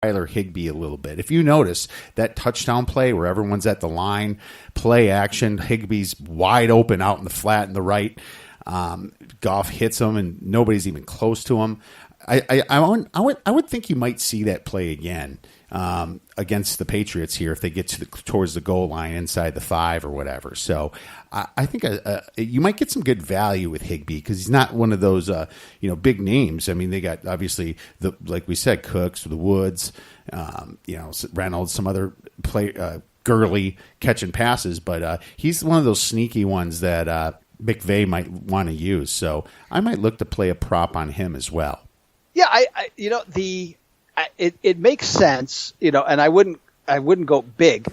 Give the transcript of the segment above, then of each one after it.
Tyler Higbee a little bit. If you notice that touchdown play where everyone's at the line, play action, Higbee's wide open out in the flat in the right. Goff hits him and nobody's even close to him. I would think you might see that play again against the Patriots here if they get towards the goal line inside the 5 or whatever. So I think you might get some good value with Higbee because he's not one of those big names. I mean, they got obviously like we said, Cooks, the Woods, Reynolds, some other Gurley catching passes, but he's one of those sneaky ones that McVay might want to use. So I might look to play a prop on him as well. Yeah, it makes sense, and I wouldn't go big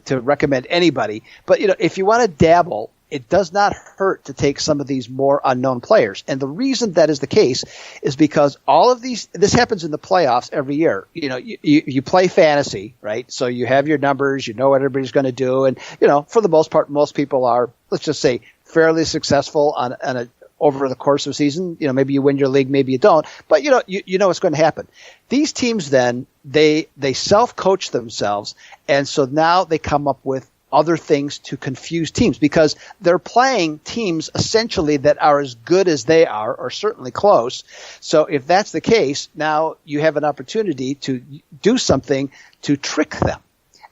to recommend anybody, but if you want to dabble, it does not hurt to take some of these more unknown players. And the reason that is the case is because all of this happens in the playoffs every year. You play fantasy, right? So you have your numbers, you know what everybody's going to do, and for the most part, most people are, let's just say, fairly successful on over the course of a season. Maybe you win your league, maybe you don't, but you know what's going to happen. These teams then they self-coach themselves, and so now they come up with other things to confuse teams because they're playing teams essentially that are as good as they are or certainly close. So if that's the case, now you have an opportunity to do something to trick them.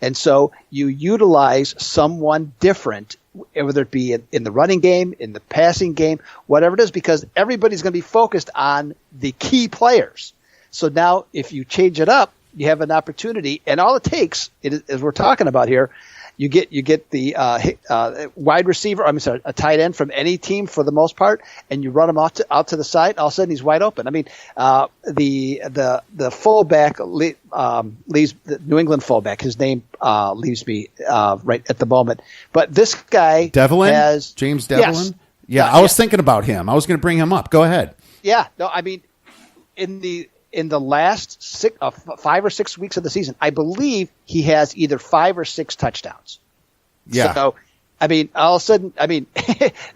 And so you utilize someone different, whether it be in the running game, in the passing game, whatever it is, because everybody's going to be focused on the key players. So now if you change it up, you have an opportunity, and all it takes, as we're talking about here, you get the wide receiver, a tight end from any team for the most part, and you run him out to the side. All of a sudden, he's wide open. I mean, the fullback leaves the New England fullback. His name leaves me right at the moment. But this guy Devlin, James Devlin. Yes. Yeah, I was thinking about him. I was going to bring him up. Go ahead. Yeah, no, I mean, in the last 5 or 6 weeks of the season, I believe he has either 5 or 6 touchdowns. Yeah. So, I mean, all of a sudden,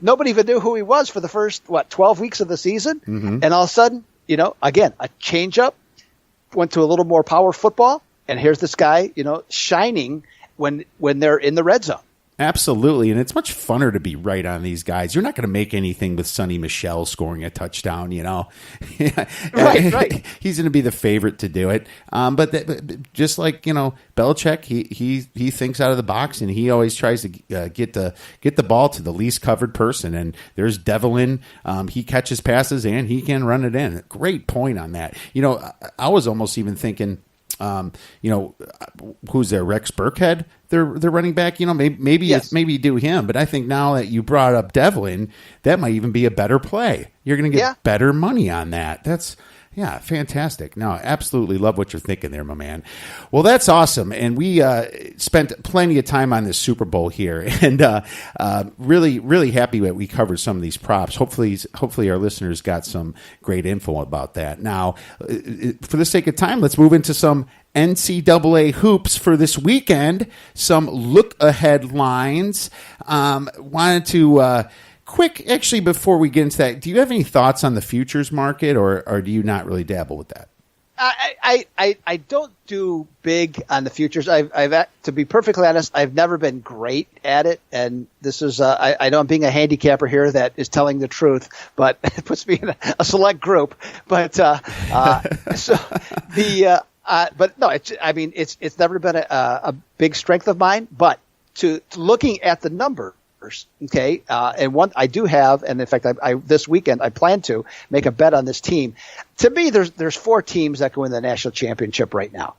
nobody even knew who he was for the first, 12 weeks of the season. Mm-hmm. And all of a sudden, again, a change up, went to a little more power football. And here's this guy, shining when they're in the red zone. Absolutely, and it's much funner to be right on these guys. You're not going to make anything with Sonny Michel scoring a touchdown, Right. He's going to be the favorite to do it. But just like Belichick, he thinks out of the box, and he always tries to get the ball to the least covered person. And there's Devlin. He catches passes and he can run it in. Great point on that. I was almost even thinking. Who's there? Rex Burkhead, they're running back. Maybe yes. Maybe do him. But I think now that you brought up Devlin, that might even be a better play. You're going to get better money on that. That's fantastic. No, absolutely love what you're thinking there, my man. Well, that's awesome. And we spent plenty of time on this Super Bowl here, and really, really happy that we covered some of these props. Hopefully our listeners got some great info about that. Now, for the sake of time, let's move into some NCAA hoops for this weekend. Some look-ahead lines. Wanted to... Quick, actually, before we get into that, do you have any thoughts on the futures market, or do you not really dabble with that? I don't do big on the futures. I've to be perfectly honest, I've never been great at it, and this is I know I'm being a handicapper here that is telling the truth, but it puts me in a select group. But but no, it's never been a big strength of mine. But to looking at the numbers. Okay, and one I do have, and in fact, I this weekend I plan to make a bet on this team. To me, there's 4 teams that go in the national championship right now.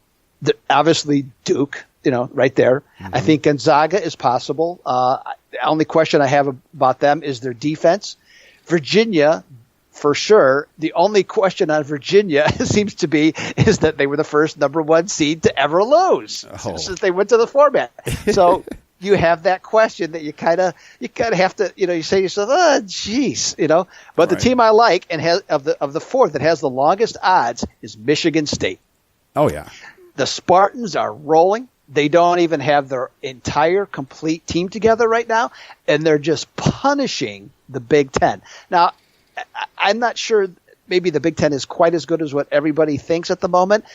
Obviously, Duke, right there. Mm-hmm. I think Gonzaga is possible. The only question I have about them is their defense. Virginia, for sure. The only question on Virginia seems to be is that they were the first number 1 seed to ever lose since they went to the format. So. You have that question that you kind of have to, you say to yourself, oh, geez, But right. The team I like and has of the 4 that has the longest odds is Michigan State. Oh yeah, the Spartans are rolling. They don't even have their entire complete team together right now, and they're just punishing the Big Ten. Now, I'm not sure. Maybe the Big Ten is quite as good as what everybody thinks at the moment.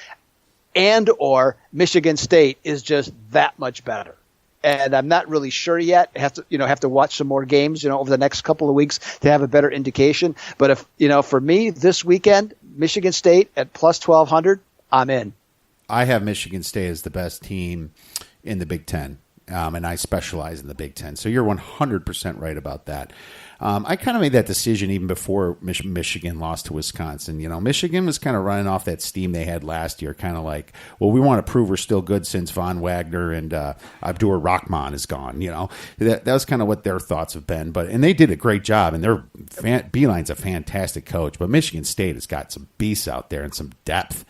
and or Michigan State is just that much better. And I'm not really sure yet. Have to watch some more games, over the next couple of weeks to have a better indication. But if, for me this weekend, Michigan State at plus 1,200, I'm in. I have Michigan State as the best team in the Big Ten. And I specialize in the Big Ten. So you're 100% right about that. I kind of made that decision even before Michigan lost to Wisconsin. Michigan was kind of running off that steam they had last year, kind of like, well, we want to prove we're still good since Von Wagner and Abdur Rahman is gone. That was kind of what their thoughts have been. And they did a great job, and Beilein's a fantastic coach. But Michigan State has got some beasts out there and some depth.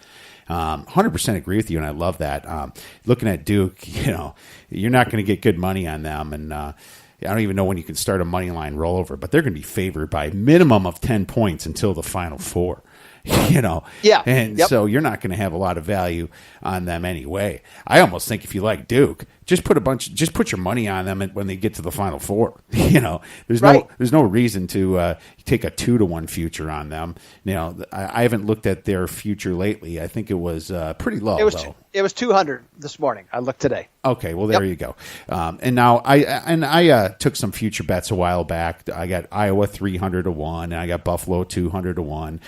100% agree with you, and I love that. Looking at Duke, you're not going to get good money on them, and I don't even know when you can start a money line rollover, but they're going to be favored by a minimum of 10 points until the Final Four. Yeah. And so you're not going to have a lot of value on them anyway. I almost think if you like Duke, just put your money on them when they get to the Final Four. There's no reason to take a 2-1 future on them. I haven't looked at their future lately. I think it was pretty low. It was 200 this morning. I looked today. Okay, well there you go. And now I took some future bets a while back. I got Iowa 300 to 1, and I got Buffalo 200 to 1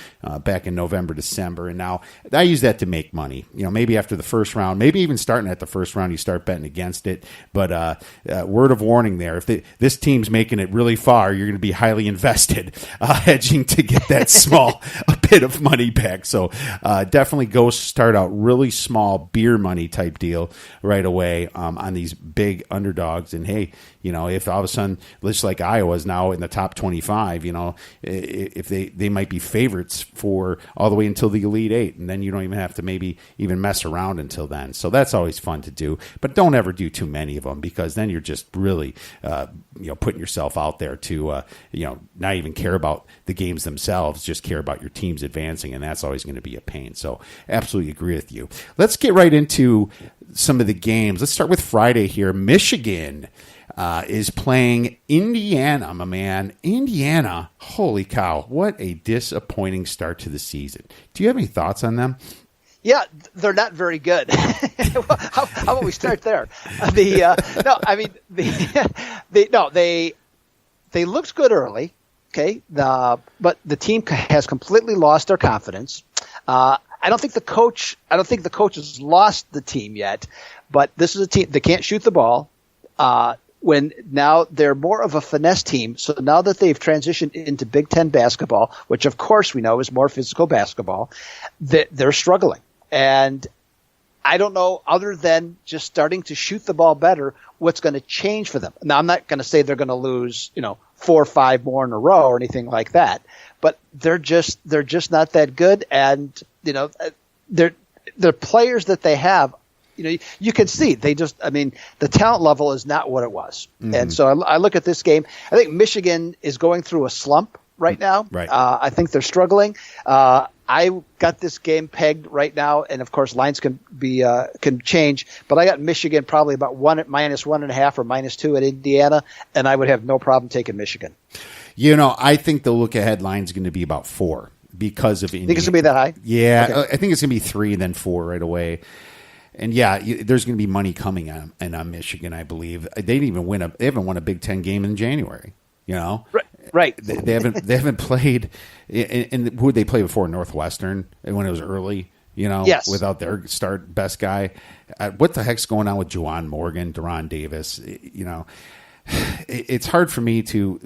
back in November, December, and now I use that to make money. Maybe after the first round, maybe even starting at the first round, you start betting against it. But word of warning there: if this team's making it really far, you're going to be highly invested, hedging to get that small a bit of money back. So definitely go start out really small beer money type deal right away on these big underdogs. And hey, if all of a sudden, just like Iowa's now in the top 25, if they might be favorites for all the way until the Elite Eight, and then you don't even have to maybe even mess around until then. So that's always fun to do, but don't ever do too many of them, because then you're just really putting yourself out there to not even care about the games themselves, just care about your teams advancing, and that's always going to be a pain. So absolutely agree with you. Let's get right into some of the games. Let's start with Friday here. Michigan is playing Indiana, my man. Indiana, holy cow, what a disappointing start to the season. Do you have any thoughts on them? Yeah, they're not very good. How about we start there? They looked good early, okay, but the team has completely lost their confidence. I don't think the coach has lost the team yet, but this is a team that can't shoot the ball. When now they're more of a finesse team. So now that they've transitioned into Big Ten basketball, which of course we know is more physical basketball, they're struggling. And I don't know, other than just starting to shoot the ball better, what's going to change for them. Now, I'm not going to say they're going to lose, 4 or 5 more in a row or anything like that, but they're just not that good. And, they're players that they have, you can see the talent level is not what it was. Mm-hmm. And so I look at this game. I think Michigan is going through a slump right now. Right. I think they're struggling. I got this game pegged right now, and of course lines can change. But I got Michigan probably about -1.5 or -2 at Indiana, and I would have no problem taking Michigan. I think the look ahead line is going to be about 4 because of Indiana. Think it's going to be that high? Yeah, okay. I think it's going to be 3 and then 4 right away. And yeah, there's going to be money coming on Michigan, I believe. They haven't won a Big Ten game in January. Right. They haven't played. And who did they play before? Northwestern when it was early. Yes. Without their best guy. What the heck's going on with Juwan Morgan, Deron Davis? It's hard for me to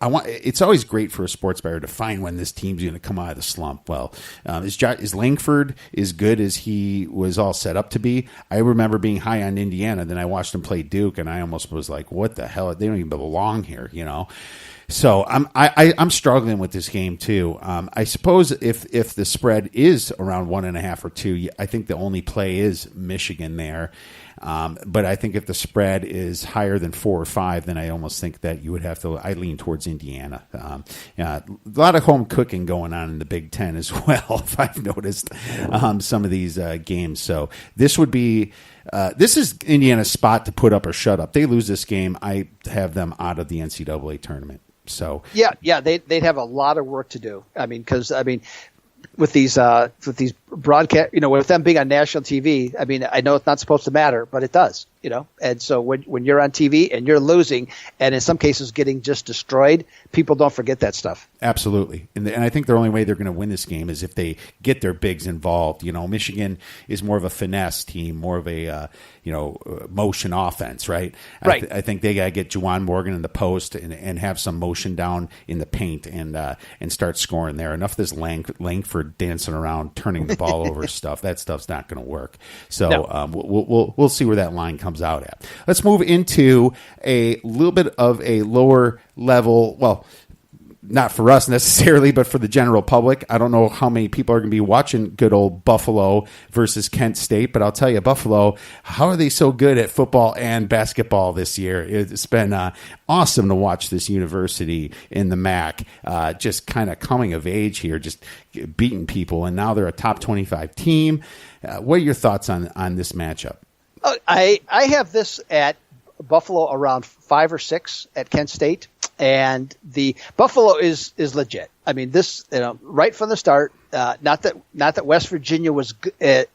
it's always great for a sports bettor to find when this team's going to come out of the slump. Well, is Langford as good as he was all set up to be? I remember being high on Indiana, then I watched him play Duke, and I almost was like, "What the hell? They don't even belong here," So I'm struggling with this game too. I suppose if the spread is around 1.5 or 2, I think the only play is Michigan there. But I think if the spread is higher than 4 or 5, then I almost think that you would have to. I lean towards Indiana. A lot of home cooking going on in the Big Ten as well. If I've noticed some of these games, so this would be. This is Indiana's spot to put up or shut up. They lose this game, I have them out of the NCAA tournament. So yeah, they'd have a lot of work to do. with these broadcast, with them being on national TV. I mean, I know it's not supposed to matter, but it does, And so when you're on TV and you're losing, and in some cases getting just destroyed, people don't forget that stuff. Absolutely, and I think the only way they're going to win this game is if they get their bigs involved. Michigan is more of a finesse team, more of a motion offense, right? Right. I think they got to get Juwan Morgan in the post and have some motion down in the paint and start scoring there. Enough of this Langford dancing around, turning the ball over stuff. That stuff's not going to work. So no. We'll see where that line comes out at. Let's move into a little bit of a lower level. Well, not for us necessarily, but for the general public. I don't know how many people are going to be watching good old Buffalo versus Kent State, but I'll tell you, Buffalo, how are they so good at football and basketball this year? It's been awesome to watch this university in the MAC, just kind of coming of age here, just beating people, and now they're a top 25 team. What are your thoughts on this matchup? I have this at Buffalo around 5 or 6 at Kent State. And the Buffalo is legit. I mean, this right from the start. Not that West Virginia was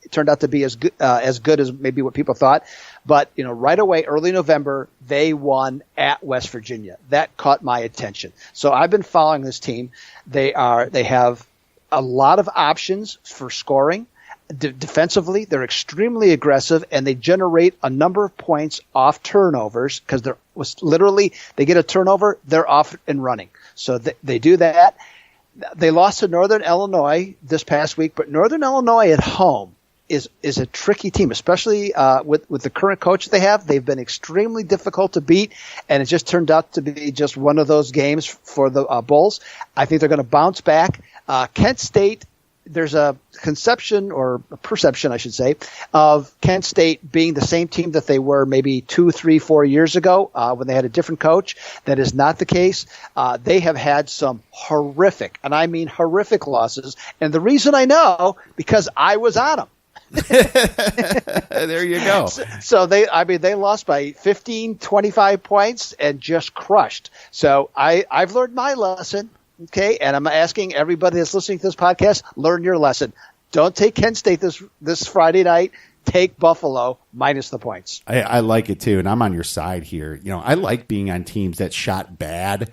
turned out to be as good as maybe what people thought, but right away, early November, they won at West Virginia. That caught my attention. So I've been following this team. They have a lot of options for scoring. Defensively, they're extremely aggressive, and they generate a number of points off turnovers because they get a turnover, they're off and running. So they do that. They lost to Northern Illinois this past week, but Northern Illinois at home is a tricky team, especially with the current coach they have. They've been extremely difficult to beat, and it just turned out to be just one of those games for the Bulls. I think they're going to bounce back. Kent State. There's a conception or a perception, I should say, of Kent State being the same team that they were maybe 2, 3, 4 years ago when they had a different coach. That is not the case. They have had some horrific, and I mean horrific losses. And the reason I know, because I was on them. There you go. So they lost by 15, 25 points and just crushed. So I've learned my lesson. Okay, and I'm asking everybody that's listening to this podcast, learn your lesson. Don't take Kent State this Friday night. Take Buffalo minus the points. I like it too, and I'm on your side here. I like being on teams that shot bad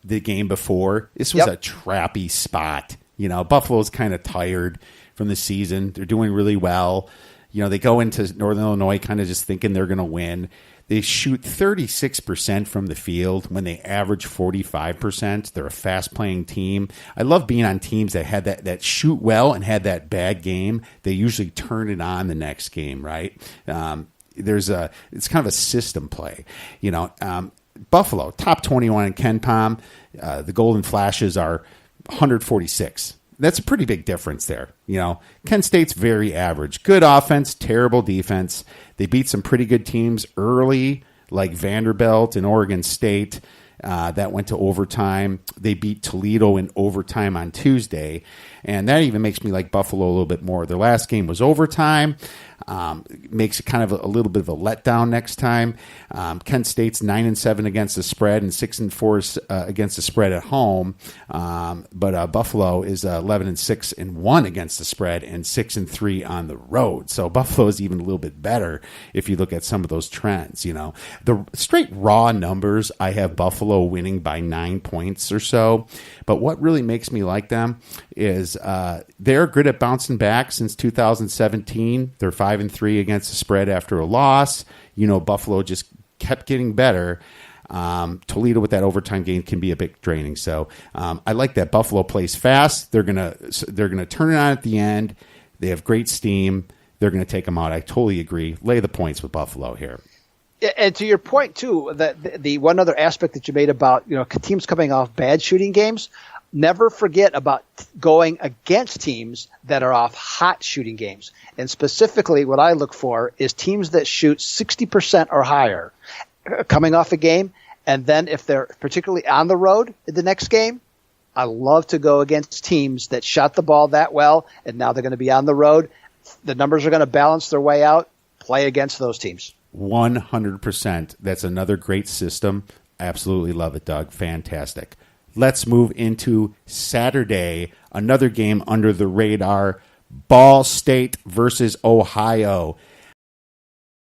the game before. This was a trappy spot. Buffalo's kind of tired from the season. They're doing really well. They go into Northern Illinois kind of just thinking they're going to win. They shoot 36% from the field when they average 45%. They're a fast-playing team. I love being on teams that had that shoot well and had that bad game. They usually turn it on the next game, right? It's kind of a system play. Buffalo, top 21 in KenPom. The Golden Flashes are 146. That's a pretty big difference there. Kent State's very average. Good offense, terrible defense. They beat some pretty good teams early, like Vanderbilt and Oregon State. That went to overtime. They beat Toledo in overtime on Tuesday, and that even makes me like Buffalo a little bit more. Their last game was overtime. Makes it kind of a little bit of a letdown next time. Kent State's 9-7 against the spread and 6-4 against the spread at home. But Buffalo is 11-6-1 against the spread and 6-3 on the road. So Buffalo is even a little bit better if you look at some of those trends. The straight raw numbers, I have Buffalo winning by 9 points or so. But what really makes me like them is they're good at bouncing back since 2017. They're 5-3 against the spread after a loss. Buffalo just kept getting better. Toledo with that overtime game can be a bit draining. So I like that Buffalo plays fast. They're gonna turn it on at the end. They have great steam. They're gonna take them out. I totally agree. Lay the points with Buffalo here. And to your point too, that the one other aspect that you made about teams coming off bad shooting games. Never forget about going against teams that are off hot shooting games. And specifically what I look for is teams that shoot 60% or higher coming off a game. And then if they're particularly on the road in the next game, I love to go against teams that shot the ball that well, and now they're going to be on the road. The numbers are going to balance their way out. Play against those teams. 100%. That's another great system. Absolutely love it, Doug. Fantastic. let's move into Saturday. Another game under the radar. Ball State versus Ohio.